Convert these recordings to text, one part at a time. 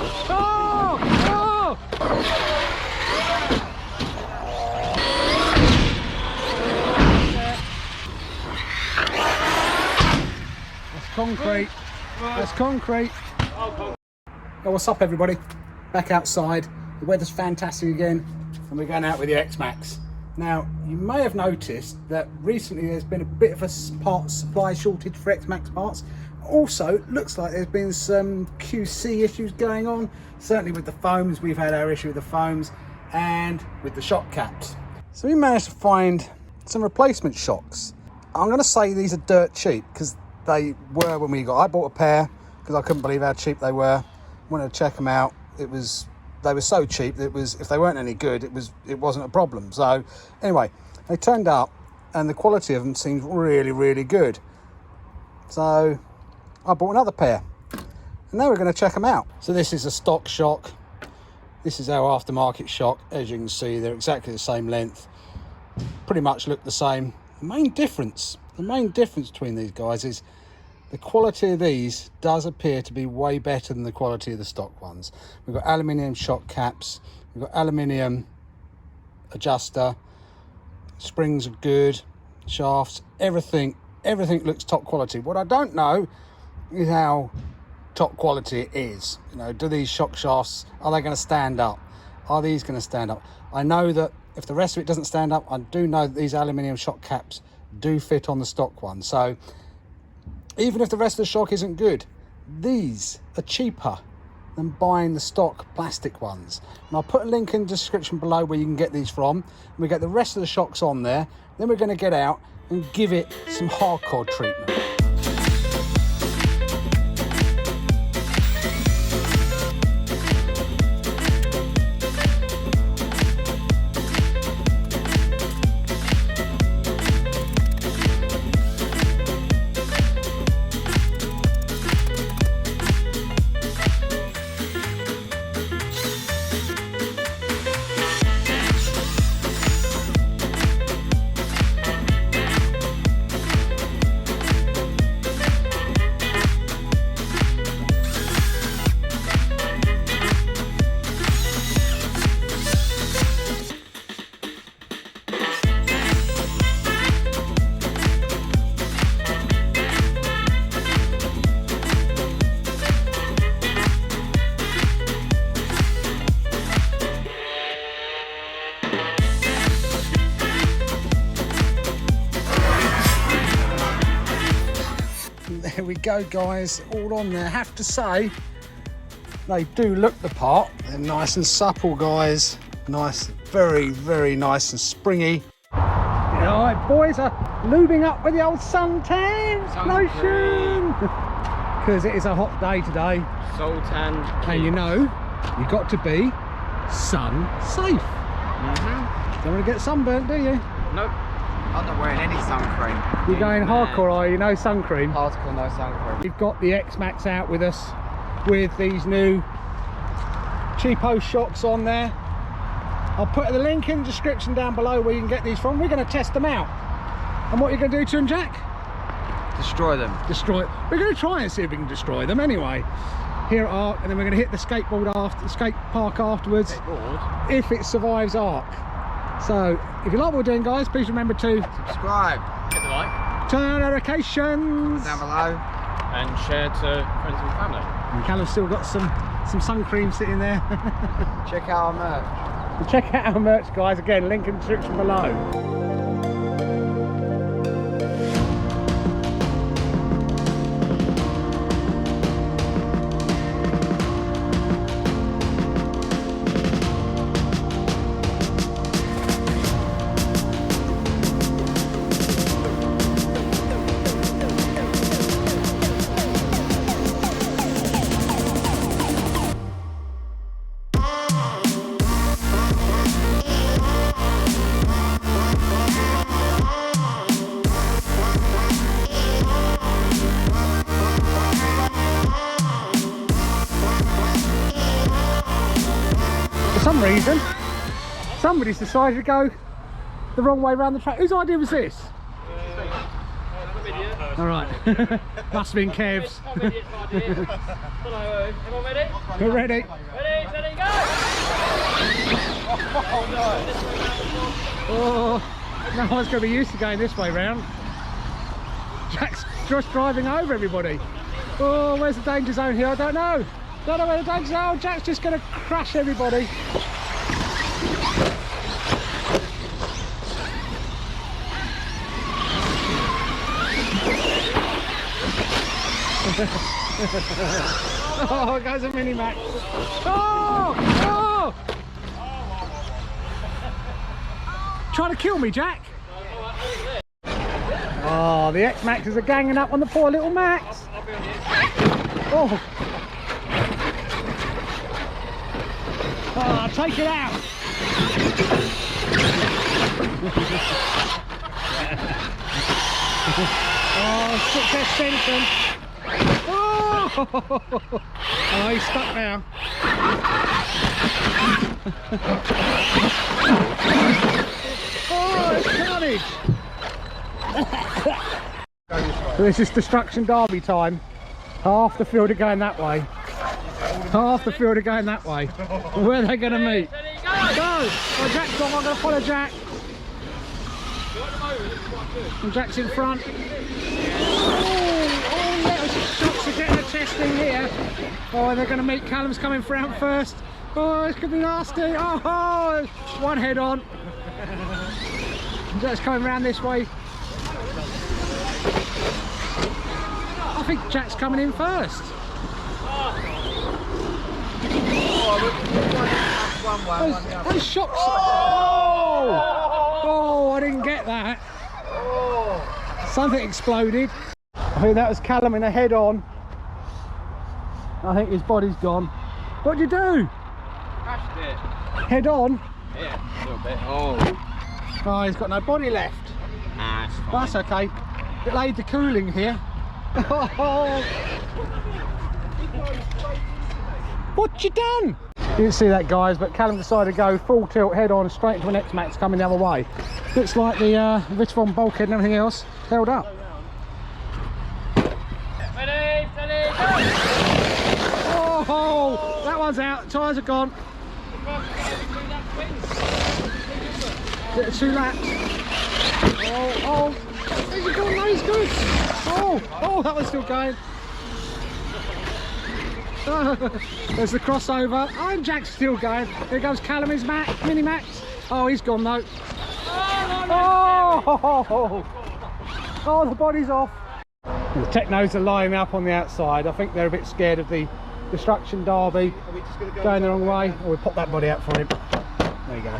Oh! Oh! That's concrete. That's concrete. Oh, what's up, everybody? Back outside. The weather's fantastic again, and we're going out with the Xmaxx. Now, you may have noticed that recently there's been a bit of a parts supply shortage for Xmaxx parts. Also, looks like there's been some QC issues going on. Certainly with the foams, we've had our issue with the foams and with the shock caps. So we managed to find some replacement shocks. I'm going to say these are dirt cheap because they were when we got. I bought a pair because I couldn't believe how cheap they were. Wanted to check them out. They were so cheap that if they weren't any good, it wasn't a problem. So anyway, they turned up and the quality of them seemed really, really good. So I bought another pair and now we're going to check them out. So this is a stock shock. This is our aftermarket shock. As you can see, they're exactly the same length, pretty much look the same. The main difference between these guys is the quality of these does appear to be way better than the quality of the stock ones. We've got aluminium shock caps, we've got aluminium adjuster, springs are good, shafts, everything looks top quality. What I don't know is how top quality it is. You know, do these shock shafts, are they going to stand up? Are these going to stand up? I know that if the rest of it doesn't stand up, I do know that these aluminium shock caps do fit on the stock one. So even if the rest of the shock isn't good, these are cheaper than buying the stock plastic ones. And I'll put a link in the description below where you can get these from. We get the rest of the shocks on there. Then we're going to get out and give it some hardcore treatment. There we go, guys, all on there. I have to say, they do look the part. They're nice and supple, guys. Nice, very, very nice and springy. Yeah, all right, boys are lubing up with the old suntan lotion. Because it is a hot day today. Sultan. And you know, you've got to be sun safe. Don't want to get sunburnt, do you? Nope. I'm not wearing any sun cream. You're going hardcore, are you? No sun cream? Hardcore, no sun cream. We've got the Xmaxx out with us with these new cheapo shocks on there. I'll put the link in the description down below where you can get these from. We're going to test them out. And what are you going to do to them, Jack? Destroy them. Destroy. We're going to try and see if we can destroy them anyway. Here at Arc, and then we're going to hit the skate park afterwards. Skateboard? If it survives Arc. So, if you like what we're doing, guys, please remember to subscribe, hit the like, turn on notifications down below, and share to friends and family. And Callum's still got some sun cream sitting there. Check out our merch. Check out our merch, guys. Again, link in the description below. For some reason, somebody's decided to go the wrong way around the track. Whose idea was this? All right. Must have been Kev's. Everyone ready? We're ready. Ready, steady, go! Oh, no one's going to be used to going this way round. Jack's just driving over everybody. Oh, where's the danger zone here? I don't know. Don't know where the danger zone. Oh, Jack's just going to crash everybody. Oh, it goes a mini Max. Oh! Oh! Trying to kill me, Jack? Oh, the X-Maxes are ganging up on the poor little Max. Oh! Oh, take it out! Oh, success Simpson! Oh! Oh, he's stuck now. Oh, it's carnage! So this is destruction derby time. Half the field are going that way. Half the field are going that way. Where are they going to meet? Go! Oh, Jack's on. I'm going to follow Jack. And Jack's in front. Oh, little shots are getting a testing here. Oh, they're going to meet. Callum's coming round first. Oh, it's going to be nasty. Oh, one head on. Jack's coming round this way. I think Jack's coming in first. Those shots. Oh, I didn't get that. Something exploded. I think that was Callum in a head on. I think his body's gone. What'd you do? Crashed it. Head on? Yeah, a little bit. Oh. Oh, he's got no body left. Ah, it's fine. That's okay. It laid the cooling here. What you done? Didn't see that, guys, but Callum decided to go full tilt head on straight into an X-Maxx coming the other way. Looks like the Vitavon bulkhead and everything else held up. Ready, steady, go! Oh, that one's out. Tyres are gone. Get the 2 laps. Oh, he's gone. No, he's good. Oh, that one's still going. There's the crossover. Oh, and Jack's still going. There goes Callum, his mini Max. Oh, he's gone though. Oh, the body's off. The Technos are lining up on the outside. I think they're a bit scared of the destruction derby going the wrong way. Oh, we'll pop that body out for him. There you go.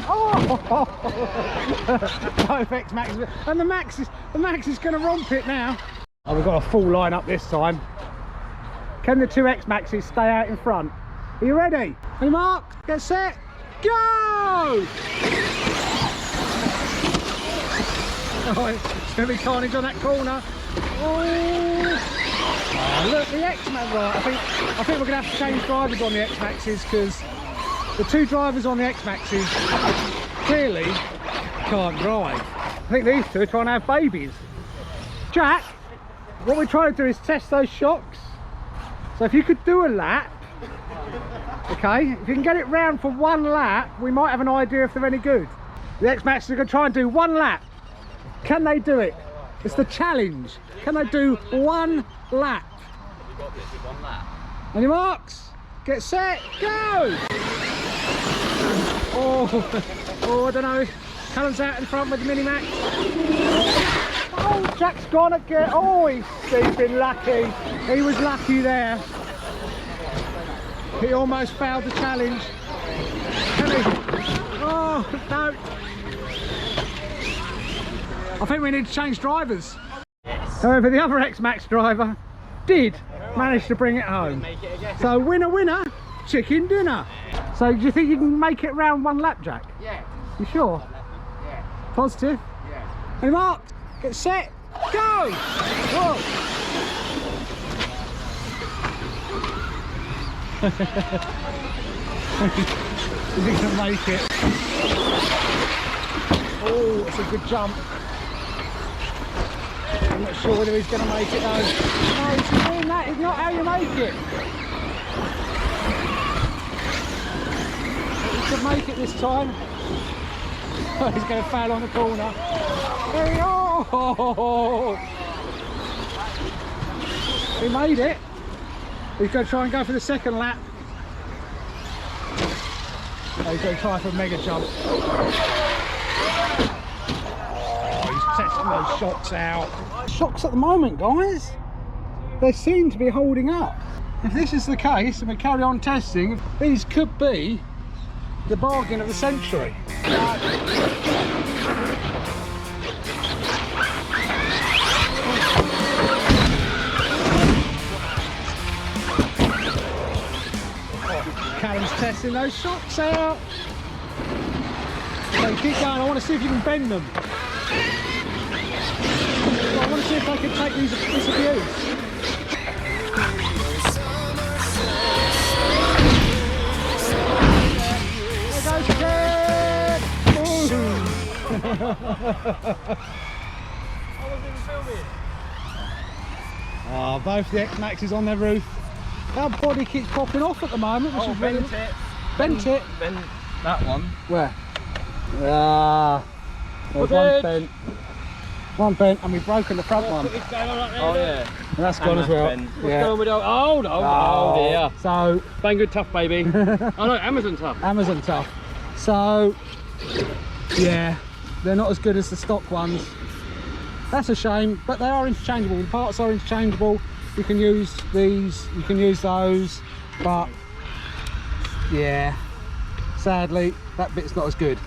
Oh, both X-Maxes, and the Max is going to romp it now. Oh, we've got a full line up this time. Can the 2 X-Maxes stay out in front? Are you ready? Hey, Mark, get set, go! Oh, it's going to be carnage on that corner. Oh, look, the X-Max. Right, I think we're going to have to change drivers on the X-Maxes because the 2 drivers on the X-Maxes clearly can't drive. I think these 2 are trying to have babies. Jack, what we're trying to do is test those shocks. So if you could do a lap, okay, if you can get it round for 1 lap, we might have an idea if they're any good. The X-Maxes are going to try and do 1 lap. Can they do it? It's the challenge. Can they do 1 lap? We've got this with 1 lap. Any marks? Get set, go! Oh, I don't know. Callum's out in front with the mini Max. Oh, Jack's gone again. Oh, he's been lucky. He was lucky there. He almost failed the challenge. Can he? Oh, no. I think we need to change drivers. Yes. However, the other X-Maxx driver did manage to bring it home. So winner, winner, chicken dinner. So do you think you can make it round 1 lap, Jack? Yeah. You sure? Yeah. Positive? Yeah. Hey Mark, get set, go! Whoa! Is he gonna make it? Oh, it's a good jump. I'm not sure whether he's going to make it though. No, he's doing that is not how you make it. He could make it this time. Oh, he's going to fail on the corner. There we go. He made it. He's going to try and go for the second lap. Oh, he's going to try for a mega jump. Oh, he's testing those shocks out. Shocks at the moment, guys, they seem to be holding up. If this is the case and we carry on testing, these could be the bargain of the century. Callum's testing those shocks out. So keep going, I want to see if you can bend them. I want to see if I can take this abuse. There goes Ted! Oh, both the Xmaxxes on their roof. Our body keeps popping off at the moment, which is really... Bent it? Bent that one. Where? Ah, there's one bent. One bent, and we've broken the front one. Oh yeah. And that's gone as well. What's going on with oh dear. So, Banggood tough, baby. Oh no, Amazon tough. Amazon tough. So, yeah, they're not as good as the stock ones. That's a shame, but they are interchangeable. The parts are interchangeable. You can use these, you can use those, but yeah, sadly, that bit's not as good.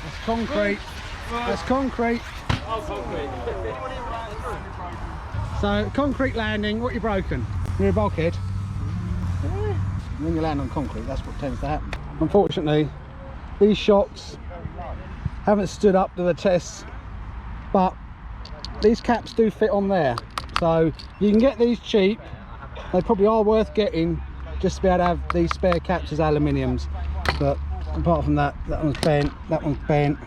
That's concrete. That's concrete. Oh, concrete. So, concrete landing, what you broken? You're a bulkhead. When you land on concrete, that's what tends to happen. Unfortunately, these shocks haven't stood up to the test, but these caps do fit on there. So you can get these cheap. They probably are worth getting just to be able to have these spare caps as aluminiums. But apart from that, that one's bent, that one's bent,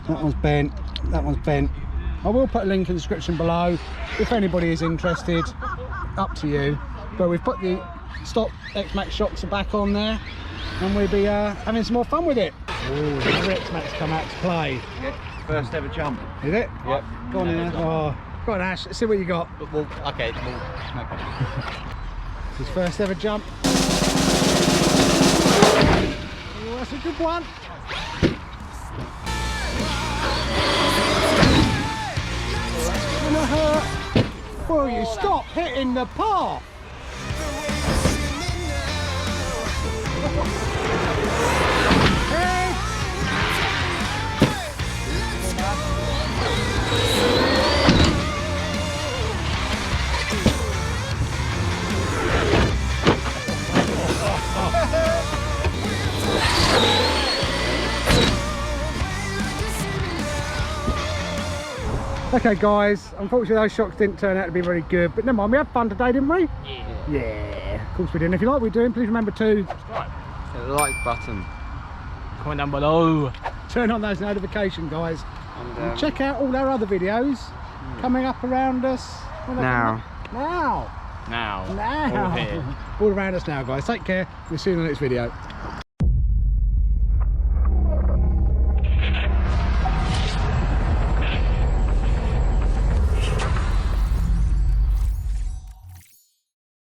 that one's bent, that one's bent. I will put a link in the description below if anybody is interested. Up to you. But we've put the stock Xmaxx shocks are back on there, and we'll be having some more fun with it. Oh, the Xmaxx come out to play. First ever jump. Is it? Yep. Go on in. Oh, go on, Ash. Let's see what you got. Okay. It's his first ever jump. Oh, that's a good one. Oh, that's gonna hurt. Will you stop hitting the path? Okay guys, unfortunately those shocks didn't turn out to be very good, but never mind, we had fun today, didn't we? Yeah. Yeah, of course we did. If you like what we're doing, please remember to Subscribe. Hit the like button. Comment down below. turn on those notifications, guys. And Check out all our other videos coming up around us. Now. Now. Now. Now. All here. All around us now, guys. Take care. We'll see you in the next video.